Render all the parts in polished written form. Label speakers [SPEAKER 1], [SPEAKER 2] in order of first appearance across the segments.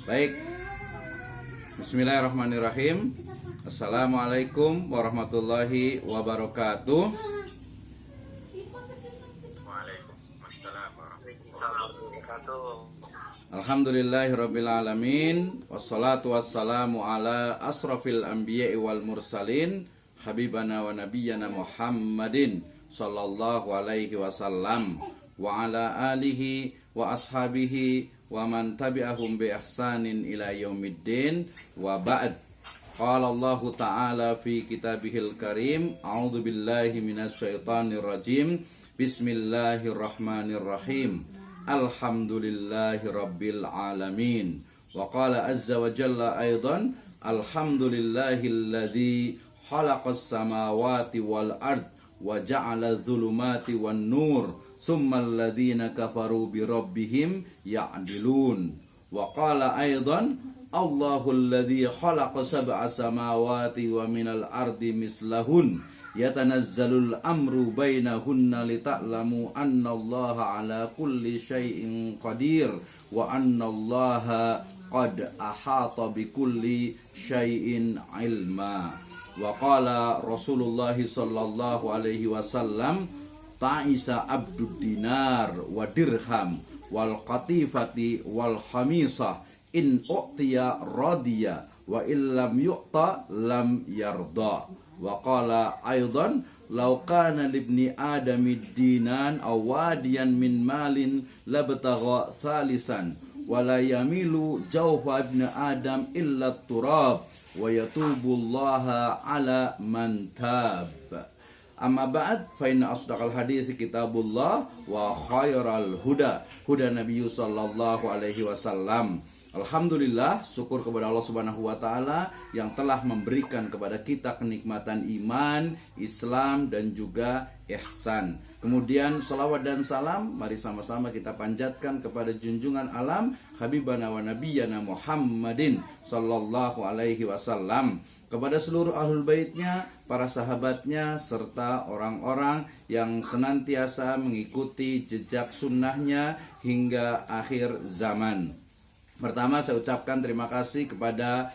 [SPEAKER 1] Baik, bismillahirrahmanirrahim. Assalamualaikum warahmatullahi wabarakatuh.
[SPEAKER 2] Waalaikumsalam warahmatullahi wabarakatuh.
[SPEAKER 1] Alhamdulillahirabbil alamin. Wassalatu wassalamu ala asrafil anbiya'i wal mursalin, habibana wa nabiyyana Muhammadin sallallahu alaihi wasallam wa ala alihi wa ashabihi wa man tabi'ahum bi ihsanin ila yaumiddin wa ba'd. Qala Allah Ta'ala fi kitabihil karim, a'udzu billahi minasy syaithanir rajim. Bismillahirrahmanirrahim. Alhamdulillahi rabbil alamin. Wa qala azza wa jalla aidan, alhamdulillahilladzi khalaqas samawati wal ard wa ja'ala dhulumati wan nur summal ladzina kafaru bi rabbihim ya'dilun. Wa qala aidan, Allahul ladzi khalaqa sab'a samawati wa minal ardi mislahun yatanazzalul amru bainahunna lita'lamu annallaha ala kulli syai'in qadir wa annallaha qad ahata bikulli syai'in ilma. Wa qala Rasulullah sallallahu alaihi wasallam, ta'isa abdud dinar wa dirham wal qatifati wal khamisah in u'tiya radiya wa illam yu'ta lam yarda. Wa qala aidan, law kana libni adami dinan aw wadiyan min malin labtagha salisan wa la yamilu jawfa ibn adam illa turab wa yatubullaha ala man tab. Amma ba'd, fa inna asdaqal hadits kitabullah wa khairal huda Nabi sallallahu alaihi wasallam. Alhamdulillah, syukur kepada Allah Subhanahu wa taala yang telah memberikan kepada kita kenikmatan iman, Islam dan juga ihsan. Kemudian salawat dan salam mari sama-sama kita panjatkan kepada junjungan alam habibana wa nabiyyana Muhammadin sallallahu alaihi wasallam, kepada seluruh ahlul baitnya, para sahabatnya, serta orang-orang yang senantiasa mengikuti jejak sunnahnya hingga akhir zaman. Pertama, saya ucapkan terima kasih kepada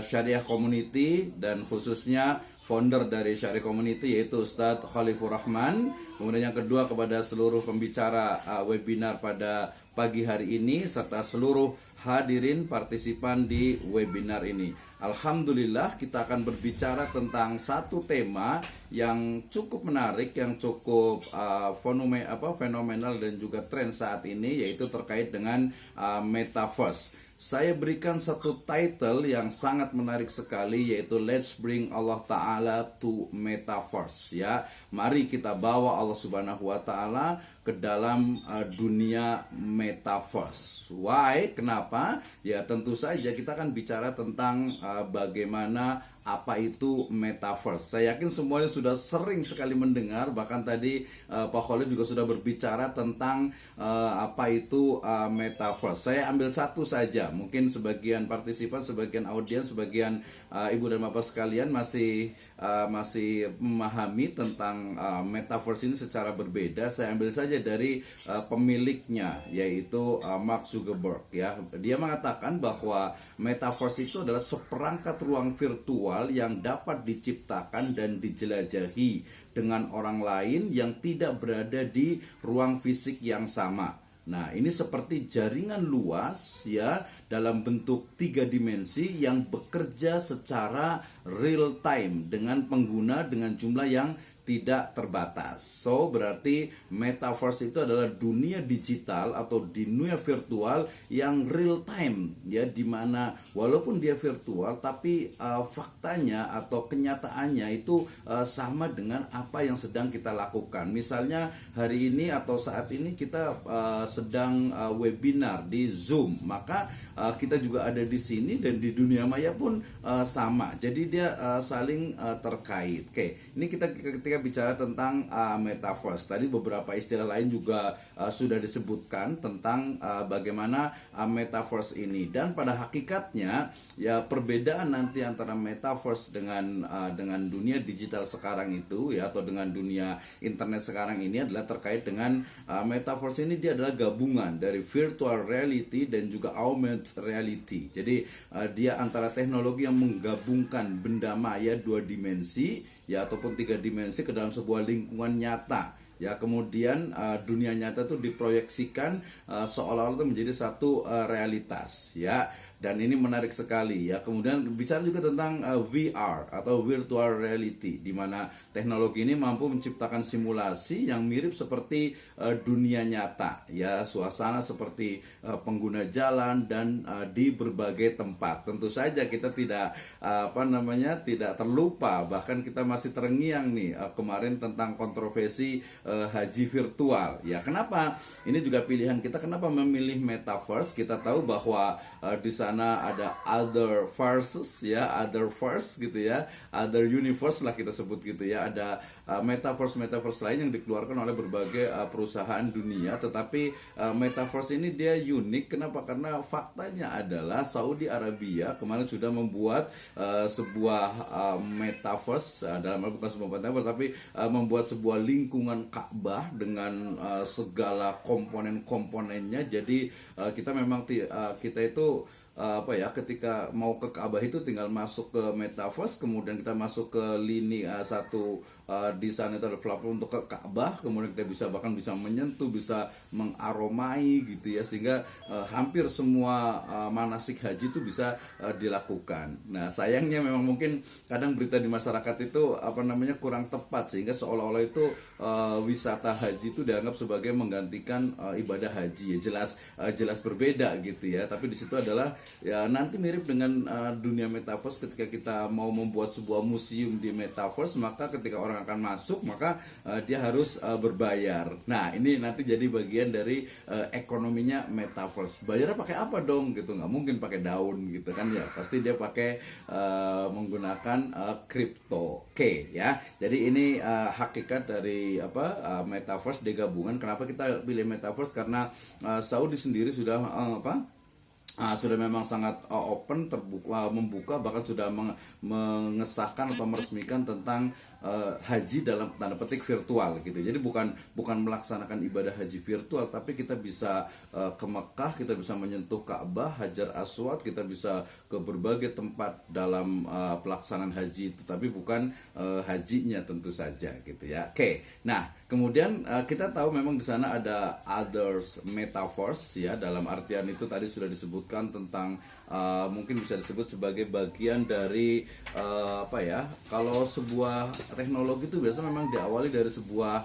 [SPEAKER 1] Syariah Community dan khususnya founder dari Syariah Community yaitu Ustadz Khalifur Rahman. Kemudian yang kedua kepada seluruh pembicara webinar pada pagi hari ini serta seluruh hadirin partisipan di webinar ini. Alhamdulillah, kita akan berbicara tentang satu tema yang cukup menarik, yang cukup fenomenal dan juga tren saat ini, yaitu terkait dengan metaverse. Saya berikan satu title yang sangat menarik sekali, yaitu Let's Bring Allah Ta'ala to Metaverse. Ya, mari kita bawa Allah Subhanahu wa Ta'ala ke dalam dunia metaverse. Why? Kenapa? Ya tentu saja kita akan bicara tentang bagaimana apa itu metaverse. Saya yakin semuanya sudah sering sekali mendengar, bahkan tadi Pak Khalid juga sudah berbicara tentang apa itu metaverse. Saya ambil satu saja, mungkin sebagian partisipan, sebagian audiens, sebagian ibu dan bapak sekalian masih memahami tentang metaverse ini secara berbeda. Saya ambil saja dari pemiliknya, yaitu Mark Zuckerberg. Ya, dia mengatakan bahwa metaverse itu adalah seperangkat ruang virtual yang dapat diciptakan dan dijelajahi dengan orang lain yang tidak berada di ruang fisik yang sama. Nah, ini seperti jaringan luas ya dalam bentuk 3 dimensi yang bekerja secara real time dengan pengguna dengan jumlah yang tidak terbatas. So, berarti metaverse itu adalah dunia digital atau dunia virtual yang real time ya, dimana walaupun dia virtual tapi faktanya atau kenyataannya itu sama dengan apa yang sedang kita lakukan. Misalnya hari ini atau saat ini kita sedang webinar di Zoom, maka kita juga ada di sini dan di dunia maya pun sama. Jadi dia saling terkait. Oke, ini ketika ketika bicara tentang metaverse. Tadi beberapa istilah lain juga sudah disebutkan tentang bagaimana metaverse ini, dan pada hakikatnya ya perbedaan nanti antara metaverse dengan dunia digital sekarang itu ya, atau dengan dunia internet sekarang ini adalah terkait dengan metaverse ini. Dia adalah gabungan dari virtual reality dan juga augmented reality. Jadi dia antara teknologi yang menggabungkan benda maya 2 dimensi ya ataupun 3 dimensi ke dalam sebuah lingkungan nyata ya, kemudian dunia nyata itu diproyeksikan seolah-olah itu menjadi satu realitas ya. Dan ini menarik sekali ya. Kemudian bicara juga tentang VR atau virtual reality, di mana teknologi ini mampu menciptakan simulasi yang mirip seperti dunia nyata ya, suasana seperti pengguna jalan dan di berbagai tempat. Tentu saja kita tidak tidak terlupa, bahkan kita masih terngiang nih kemarin tentang kontroversi haji virtual ya. Kenapa ini juga pilihan kita, kenapa memilih metaverse? Kita tahu bahwa di sana ada other verses ya, other verse gitu ya, other universe lah kita sebut gitu ya. Ada metaverse lain yang dikeluarkan oleh berbagai perusahaan dunia, tetapi metaverse ini dia unik. Kenapa? Karena faktanya adalah Saudi Arabia kemarin sudah membuat sebuah metaverse, dalam bukan sebuah metaverse tapi membuat sebuah lingkungan Ka'bah dengan segala komponen-komponennya. Jadi kita memang kita itu ketika mau ke Ka'bah itu tinggal masuk ke metaverse, kemudian kita masuk ke lini satu di sana itu ada platform untuk ke Ka'bah, kemudian kita bahkan bisa menyentuh, bisa mengaromai gitu ya, sehingga hampir semua manasik haji itu bisa dilakukan. Nah, sayangnya memang mungkin kadang berita di masyarakat itu kurang tepat, sehingga seolah-olah itu wisata haji itu dianggap sebagai menggantikan ibadah haji ya. Jelas berbeda gitu ya. Tapi di situ adalah ya nanti mirip dengan dunia metaverse. Ketika kita mau membuat sebuah museum di metaverse, maka ketika orang akan masuk maka dia harus berbayar. Nah, ini nanti jadi bagian dari ekonominya metaverse. Bayarnya pakai apa dong gitu? Nggak mungkin pakai daun gitu kan ya. Pasti dia pakai menggunakan crypto ya. Jadi ini hakikat dari metaverse digabungan. Kenapa kita pilih metaverse? Karena Saudi sendiri sudah sudah memang sangat open, terbuka, membuka, bahkan sudah mengesahkan atau meresmikan tentang haji dalam tanda petik virtual gitu. Jadi bukan melaksanakan ibadah haji virtual, tapi kita bisa ke Mekah, kita bisa menyentuh Ka'bah, Hajar Aswad, kita bisa ke berbagai tempat dalam pelaksanaan haji itu, tapi bukan hajinya tentu saja gitu ya. Oke. Nah, kemudian kita tahu memang di sana ada others metaverse ya, dalam artian itu tadi sudah disebutkan tentang mungkin bisa disebut sebagai bagian dari kalau sebuah teknologi itu biasa memang diawali dari sebuah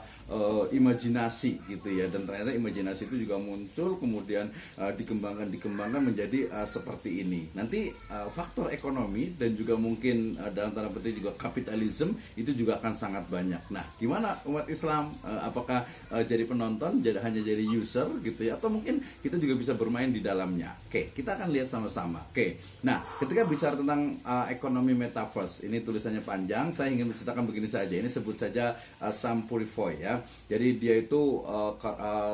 [SPEAKER 1] imajinasi gitu ya, dan ternyata imajinasi itu juga muncul kemudian dikembangkan menjadi seperti ini. Nanti faktor ekonomi dan juga mungkin dalam tanda petik juga kapitalisme itu juga akan sangat banyak. Nah, gimana umat Islam, apakah jadi penonton, hanya jadi user gitu ya, atau mungkin kita juga bisa bermain di dalamnya? Oke, kita akan lihat sama-sama. Oke, nah ketika bicara tentang ekonomi metaverse, ini tulisannya panjang, saya ingin menceritakan begini saja. Ini sebut saja Sam Purifoy ya. Jadi dia itu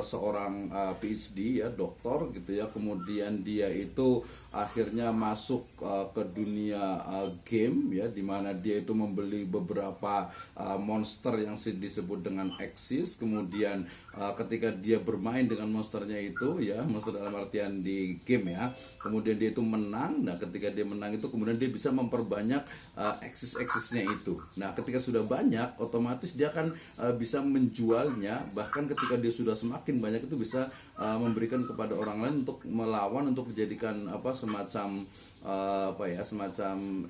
[SPEAKER 1] seorang PhD ya, doktor gitu ya. Kemudian dia itu akhirnya masuk ke dunia game ya, dimana dia itu membeli beberapa monster yang disebut dengan Axis. Kemudian ketika dia bermain dengan monsternya itu ya, monster dalam artian di game ya, kemudian dia itu menang. Nah, ketika dia menang itu kemudian dia bisa memperbanyak Axis-Axisnya itu. Nah, ketika sudah banyak, otomatis dia akan bisa menjualnya. Bahkan ketika dia sudah semakin banyak itu bisa memberikan kepada orang lain untuk melawan, untuk dijadikan semacam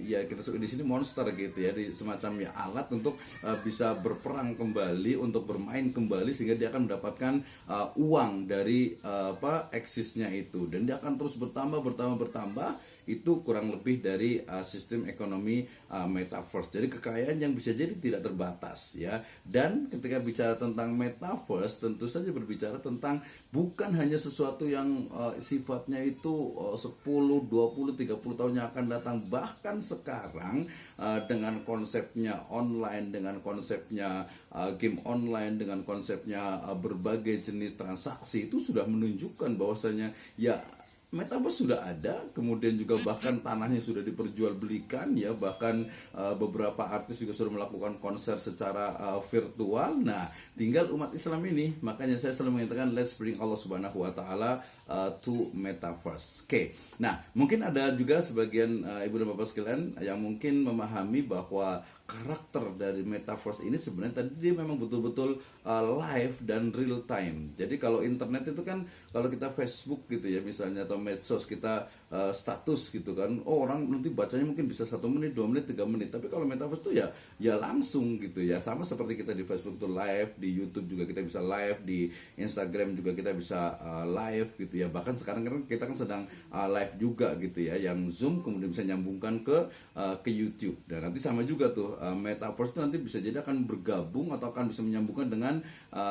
[SPEAKER 1] kita di sini monster gitu ya, semacam ya alat untuk bisa berperang kembali, untuk bermain kembali, sehingga dia akan mendapatkan uang dari eksisnya itu, dan dia akan terus bertambah itu kurang lebih dari sistem ekonomi metaverse. Jadi kekayaan yang bisa jadi tidak terbatas ya. Dan ketika bicara tentang metaverse, tentu saja berbicara tentang bukan hanya sesuatu yang sifatnya itu 10, 20, 30 tahun yang akan datang, bahkan sekarang dengan konsepnya online, dengan konsepnya game online, dengan konsepnya berbagai jenis transaksi, itu sudah menunjukkan bahwasanya ya metaverse sudah ada, kemudian juga bahkan tanahnya sudah diperjualbelikan ya, bahkan beberapa artis juga sudah melakukan konser secara virtual. Nah, tinggal umat Islam ini, makanya saya selalu mengatakan let's bring Allah Subhanahu wa taala to metaverse. Oke. Nah, mungkin ada juga sebagian ibu dan bapak sekalian yang mungkin memahami bahwa karakter dari metaverse ini sebenarnya tadi dia memang betul-betul live dan real time. Jadi kalau internet itu kan, kalau kita Facebook gitu ya misalnya, atau medsos kita status gitu kan, oh orang nanti bacanya mungkin bisa 1 menit, 2 menit, 3 menit. Tapi kalau metaverse itu ya langsung gitu ya, sama seperti kita di Facebook itu live, di YouTube juga kita bisa live, di Instagram juga kita bisa live gitu ya. Bahkan sekarang kan kita kan sedang live juga gitu ya, yang Zoom kemudian bisa nyambungkan ke YouTube. Dan nanti sama juga tuh metaverse itu nanti bisa jadi akan bergabung atau akan bisa menyambungkan dengan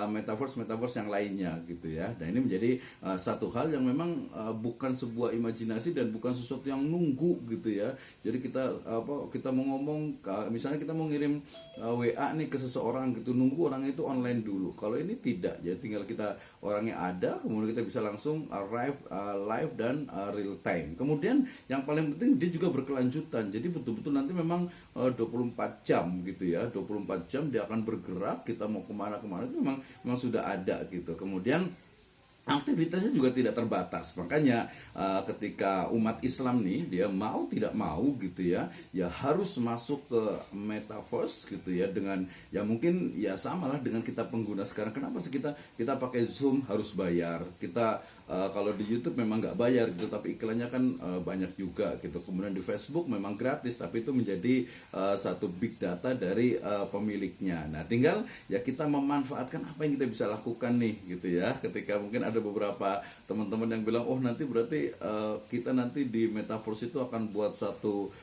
[SPEAKER 1] metaverse yang lainnya gitu ya. Dan ini menjadi satu hal yang memang bukan sebuah imajinasi dan bukan sesuatu yang nunggu gitu ya. Jadi kita mau ngomong, misalnya kita mau ngirim WA nih ke seseorang gitu, nunggu orang itu online dulu. Kalau ini tidak, ya tinggal kita orangnya ada, kemudian kita bisa langsung arrive live dan real time. Kemudian yang paling penting dia juga berkelanjutan. Jadi betul-betul nanti memang 24 jam gitu ya, 24 jam dia akan bergerak, kita mau kemana-kemana itu memang sudah ada gitu. Kemudian aktivitasnya juga tidak terbatas. Makanya ketika umat Islam nih dia mau tidak mau gitu ya harus masuk ke metaverse gitu ya, dengan ya mungkin ya samalah dengan kita pengguna sekarang. Kenapa sih kita pakai Zoom harus bayar? Kita kalau di YouTube memang nggak bayar gitu, tapi iklannya kan banyak juga gitu. Kemudian di Facebook memang gratis, tapi itu menjadi satu big data dari pemiliknya. Nah, tinggal ya kita memanfaatkan apa yang kita bisa lakukan nih gitu ya. Ketika mungkin ada beberapa teman-teman yang bilang, oh nanti berarti kita nanti di metaverse itu akan buat satu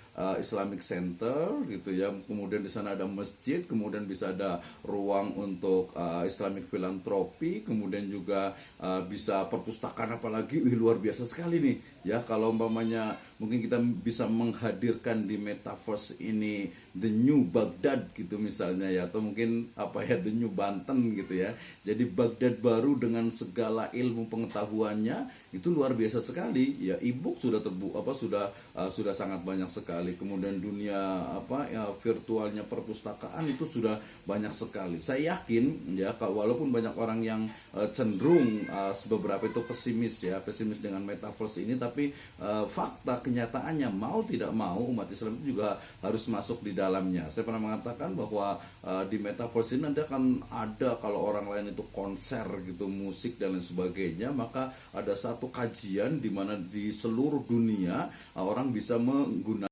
[SPEAKER 1] Islamic Center gitu ya, kemudian di sana ada masjid, kemudian bisa ada ruang untuk Islamic Philanthropy, kemudian juga bisa perpustakaan, apalagi luar biasa sekali nih ya kalau umpamanya mungkin kita bisa menghadirkan di metaverse ini the new Baghdad gitu misalnya ya, atau mungkin the new Banten gitu ya. Jadi Baghdad baru dengan segala ilmu pengetahuannya itu luar biasa sekali ya. E-book sudah sudah sangat banyak sekali. Kemudian dunia virtualnya perpustakaan itu sudah banyak sekali. Saya yakin ya, walaupun banyak orang yang cenderung beberapa itu pesimis dengan metaverse ini, tapi fakta kenyataannya mau tidak mau umat Islam itu juga harus masuk di dalamnya. Saya pernah mengatakan bahwa di metaverse ini nanti akan ada, kalau orang lain itu konser gitu, musik dan lain sebagainya, maka ada satu kajian di mana di seluruh dunia orang bisa menggunakan